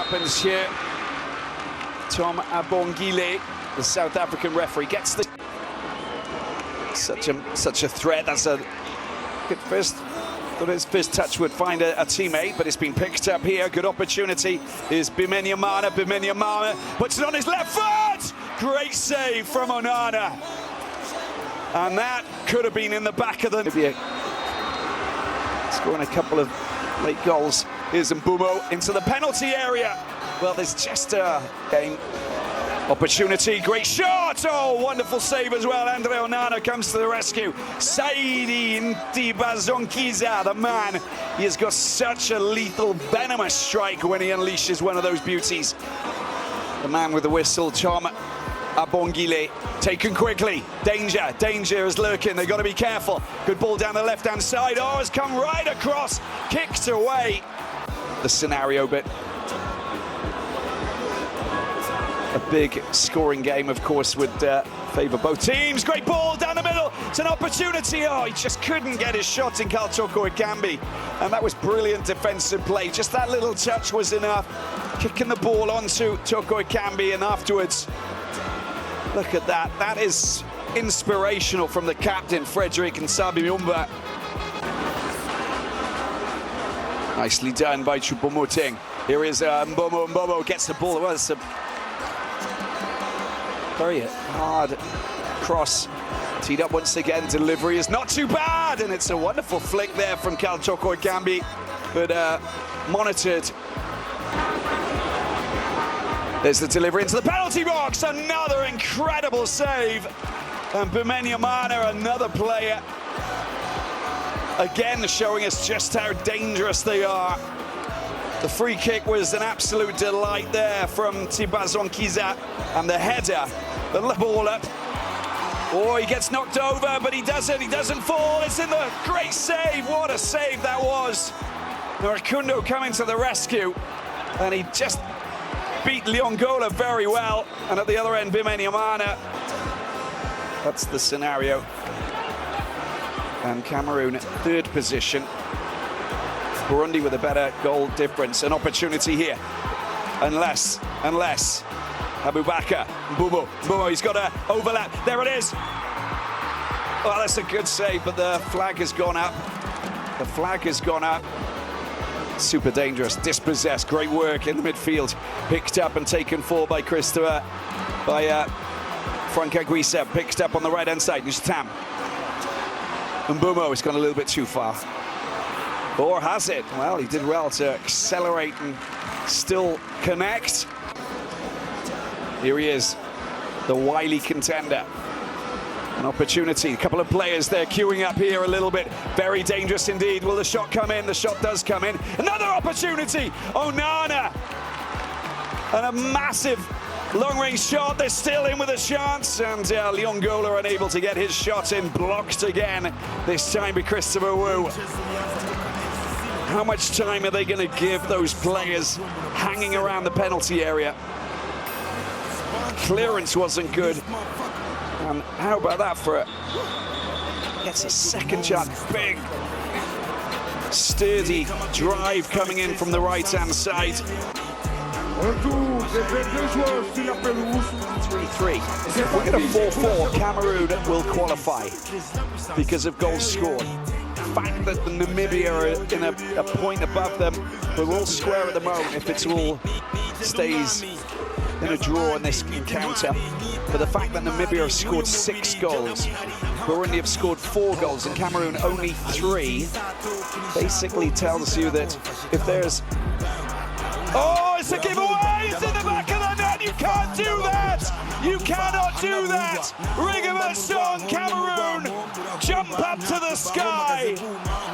happens here. Tom Abongile, the South African referee, gets the... Such a threat. That's a good first... Thought his first touch would find a teammate, but it's been picked up here. Good opportunity is Bimenyamana. Bimenyamana puts it on his left foot! Great save from Onana. And that could have been in the back of the... Scoring a couple of late goals. Here's Mbumo into the penalty area. Well, there's just a game opportunity. Great shot! Oh, wonderful save as well. Andre Onana comes to the rescue. Saidi Ntibazonkiza, the man. He has got such a lethal, venomous strike when he unleashes one of those beauties. The man with the whistle, Tom Abongile, taken quickly. Danger is lurking. They've got to be careful. Good ball down the left-hand side. Oh, has come right across. Kicked away. The scenario, but a big scoring game, of course, would favour both teams. Great ball down the middle. It's an opportunity. Oh, he just couldn't get his shot in Kaltoko Ekambi. And that was brilliant defensive play. Just that little touch was enough. Kicking the ball onto Toko Ekambi, and afterwards, look at that. That is inspirational from the captain, Frederick Nsabi-Mumba. Nicely done by Choupo-Moting. Here is Mbomo. Mbomo gets the ball. Well, it's a very hard cross. Teed up once again. Delivery is not too bad. And it's a wonderful flick there from Kaltoko Ekambi. But monitored. There's the delivery into the penalty box. Another incredible save. And Bimenyamana, another player, again showing us just how dangerous they are. The free kick was an absolute delight there from Ntibazonkiza, and the header, the ball up. Oh, he gets knocked over, but he doesn't fall. It's in the great save. What a save that was. Narakundo coming to the rescue, and he just beat Leongola very well. And at the other end, Bimenyamana. That's the scenario. And Cameroon, third position. Burundi with a better goal difference. An opportunity here. Unless Abubakar, Mbumo, he's got to overlap. There it is. Oh, that's a good save, but the flag has gone up. The flag has gone up. Super dangerous, dispossessed, great work in the midfield. Picked up and taken forward by Christopher, by Frank Aguisa. Picked up on the right-hand side, Nishtam. Mbumo has gone a little bit too far. Or has it? Well, he did well to accelerate and still connect. Here he is, the wily contender. An opportunity, a couple of players there queuing up here a little bit. Very dangerous indeed. Will the shot come in? The shot does come in. Another opportunity, Onana. And a massive long-range shot. They're still in with a chance. And Leongola unable to get his shot in. Blocked again, this time by Christopher Wu. How much time are they going to give those players hanging around the penalty area? Clearance wasn't good. And how about that for it? Gets a second shot. Big, sturdy drive coming in from the right-hand side. 3-3. If we get a 4-4, Cameroon will qualify because of goals scored. The fact that the Namibia are in a point above them, we're all square at the moment if it all stays in a draw in this encounter. But the fact that Namibia have scored 6 goals, Burundi have scored 4 goals, and Cameroon only 3, basically tells you that if there's... Oh, it's a giveaway! It's in the back of the net! You can't do that! You cannot do that! Rigobertson, Cameroon jump up to the sky!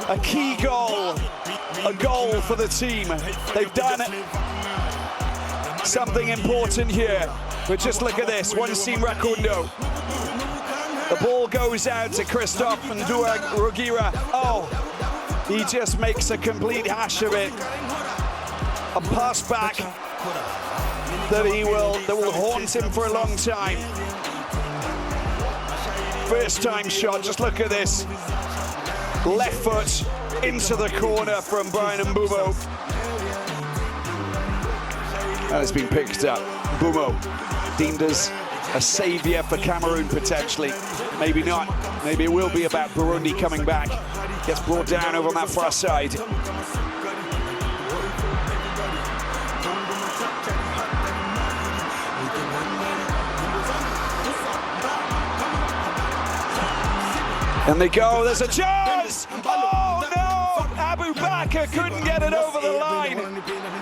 A key goal, a goal for the team. They've done something important here. But just look at this, one seam Rakundo. The ball goes out to Christophe Ndua Rugira. Oh, he just makes a complete hash of it. A pass back that will haunt him for a long time. First time shot, just look at this. Left foot into the corner from Brian Mbumo. has been picked up. Bumo, deemed as a saviour for Cameroon potentially. Maybe not. Maybe it will be about Burundi coming back. Gets brought down over on that far side. And they go, there's a chance! Oh no! Abu Bakr couldn't get it over the line.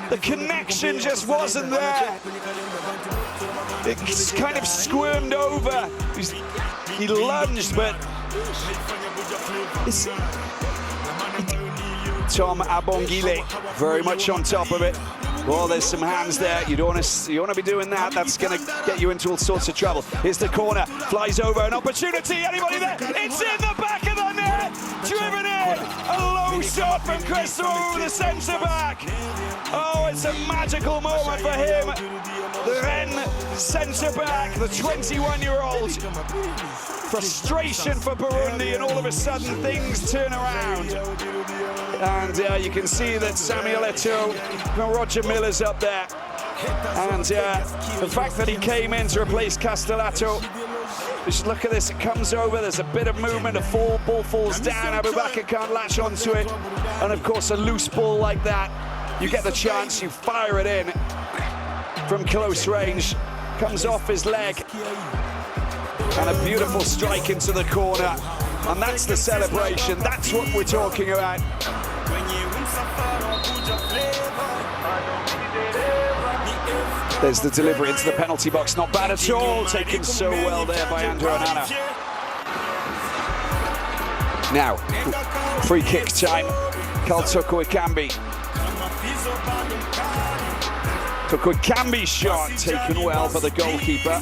The connection just wasn't there. It kind of squirmed over. He lunged, but Tom Abongile very much on top of it. Well, there's some hands there. You don't want to be doing that. That's going to get you into all sorts of trouble. Here's the corner, flies over, an opportunity. Anybody there? It's in the back of the net, driven in. A low shot from Christopher, the centre back. Oh, it's a magical moment for him. The then centre back, the 21-year-old. Frustration for Burundi, and all of a sudden things turn around. And you can see that Samuel Eto'o and Roger Miller's up there. And the fact that he came in to replace Castellato, just look at this, it comes over, there's a bit of movement, ball falls down, Abu Bakr can't latch onto it. And of course, a loose ball like that, you get the chance, you fire it in from close range, comes off his leg. And a beautiful strike into the corner. And that's the celebration, that's what we're talking about. There's the delivery into the penalty box, not bad at all, taken so well there by Andrew Onana. Now, free kick time, Carl Toko-Ekambi. Toko-Ekambi's shot taken well by the goalkeeper.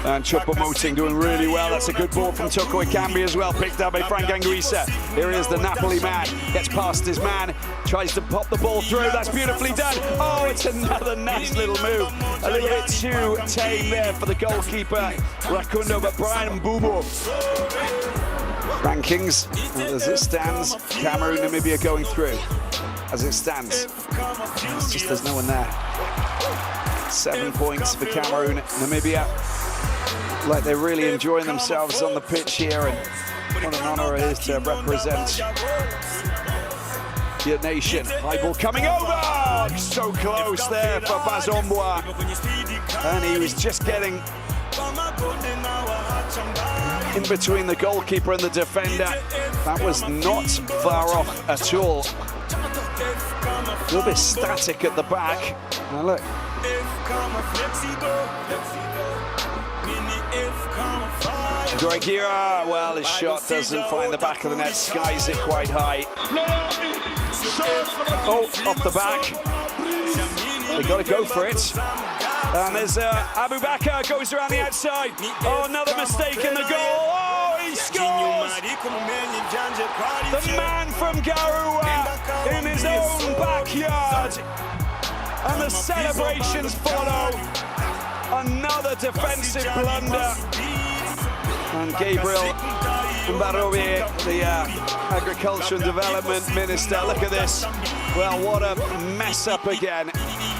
And Choupo-Moting doing really well. That's a good ball from Toko-Ekambi as well, picked up by Frank Anguissa. Here is the Napoli man, gets past his man, tries to pop the ball through. That's beautifully done. Oh, it's another nice little move. A little bit too tame there for the goalkeeper, Rakundo, but Brian Mbumo. Rankings, as it stands, Cameroon, Namibia going through. As it stands, it's just there's no one there. 7 points for Cameroon, Namibia. Like they're really enjoying themselves on the pitch here, and what an honour it is to represent your nation. High ball coming over! So close there for Bazombwa. And he was just getting in between the goalkeeper and the defender. That was not far off at all. A little bit static at the back. Now look. Drogira, well, his shot doesn't find the back of the net, skies it quite high. Oh, off the back. They got to go for it. And there's Abu Bakr, goes around the outside. Oh, another mistake in the goal. Oh, he scores! The man from Garoua in his own backyard. And the celebrations follow. Another defensive blunder. And Gabriel Mbarobi, the Agriculture and Development Minister, look at this. Well, what a mess up again.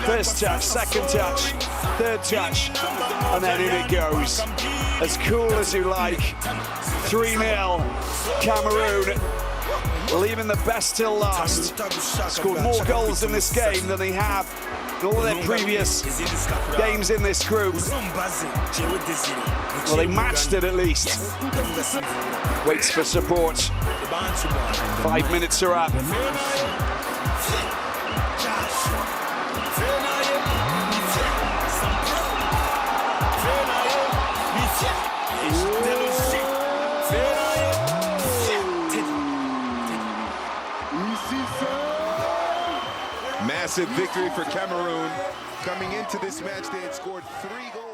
First touch, second touch, third touch, and then in it goes. As cool as you like. 3-0, Cameroon, leaving the best till last. Scored more goals in this game than they have in all of their previous games in this group. Well, they matched it at least. Waits for support. 5 minutes are up. Massive victory for Cameroon. Coming into this match, they had scored 3 goals.